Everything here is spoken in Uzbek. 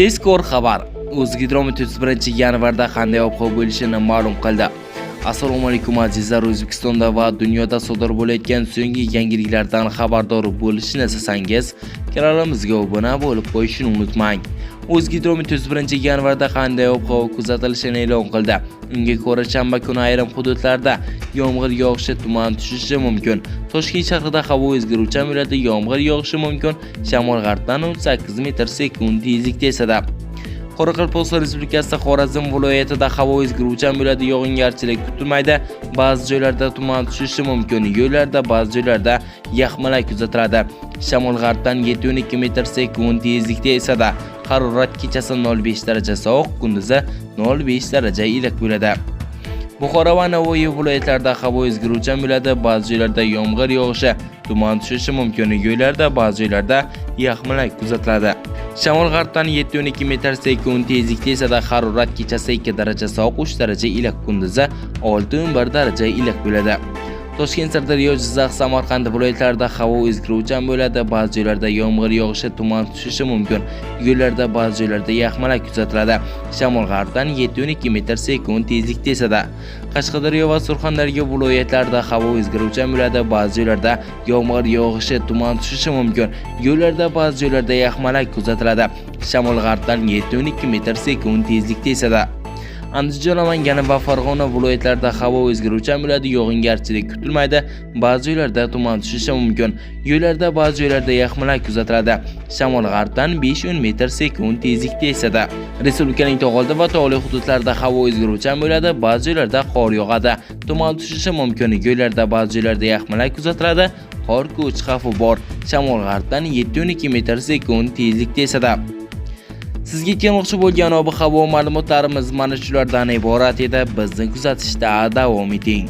Tezkor xabar. O'zgidromet 31-yanvarda qanday ob-havo bo'lishini ma'lum qildi. Assalomu alaykum azizlar, O'zbekistonda va dunyoda sodir bo'layotgan so'nggi yangiliklardan xabardor bo'lishni istasangiz, kanalimizga obuna bo'lib qo'yishni unutmang. O'zgidromet 31-yanvarda qanday ob-havo kuzatilishini e'lon qildi. Unga ko'ra, shanba kuni ayrim hududlarda yomg'ir yog'ishi, tuman tushishi mumkin. Toshkent shahrida havo o'zgaruvchan bo'ladi, yomg'ir yog'ishi mumkin. Shamol g'arbdan 8 metr/sekund tezlikda esadi. Qoraqalpog'iston Respublikasida Xorazm viloyatida havo o'zgaruvchan bo'ladi, yog'ingarchilik kutilmaydi. Ba'zi joylarda tuman tushishi mumkin. Yo'llarda ba'zi joylarda yaxmalak kuzatiladi. Shamol g'arbdan 7-12 metr/sekund tezlikda esadi. Harorat kechasi 0.5 daraja sovuq, kunduzi 0.5 daraja iliq bo'ladi. Buxoro va Navoiy viloyatlarida havo o'zgaruvchan bo'ladi, ba'zi joylarda yomg'ir yog'ishi, tuman tushishi mumkin. Yo'llarda ba'zi joylarda yaxmalak kuzatiladi. Shamol g'arbdan 7-12 metr/sekund tezlikda esadi. Harorat kechasi 2 daraja sovuq, 3 daraja iliq, kunduzi 6-11 daraja iliq bo'ladi. Toshkent, Sirdaryo, Jizzax, Samarqand viloyatlarida havo o'zgaruvchan bo'ladi, ba'zi joylarda yomg'ir yog'ishi, tuman tushishi mumkin. Yo'llarda ba'zi joylarda yaxmalak kuzatiladi. Shamol g'arbdan 7-12 metr/sekund tezlikda esadi. Qashqadaryo va Surxondaryo viloyatlarida havo o'zgaruvchan bo'ladi, ba'zi joylarda yomg'ir yog'ishi, tuman tushishi mumkin. Yo'llarda ba'zi joylarda yaxmalak kuzatiladi. Shamol g'arbdan 7-12 metr/sekund tezlikda esadi. Andijon, Namangan va Farg'ona viloyatlarida havo o'zgaruvchan bo'ladi, yog'ingarchilik kutilmaydi. Ba'zi joylarda tuman tushishi mumkin. Yo'llarda ba'zi joylarda yaxmalak kuzatiladi. Shamol g'arbdan 5-10 metr/sekund tezlikda esadi. Respublikaning tog'oldi va tog'li hududlarida havo o'zgaruvchan bo'ladi, ba'zi joylarda qor yog'adi, tuman tushishi mumkin. Yo'llarda ba'zi joylarda yaxmalak kuzatiladi. Qor ko'chish xavfi bor. Shamol g'arbdan 7-12 metr/sekund tezlikda esadi. Sizga kelmoqchi bo'lgan ob-havo ma'lumotlarimiz mana shulardan iborat edi. Bizni kuzatishda davom eting.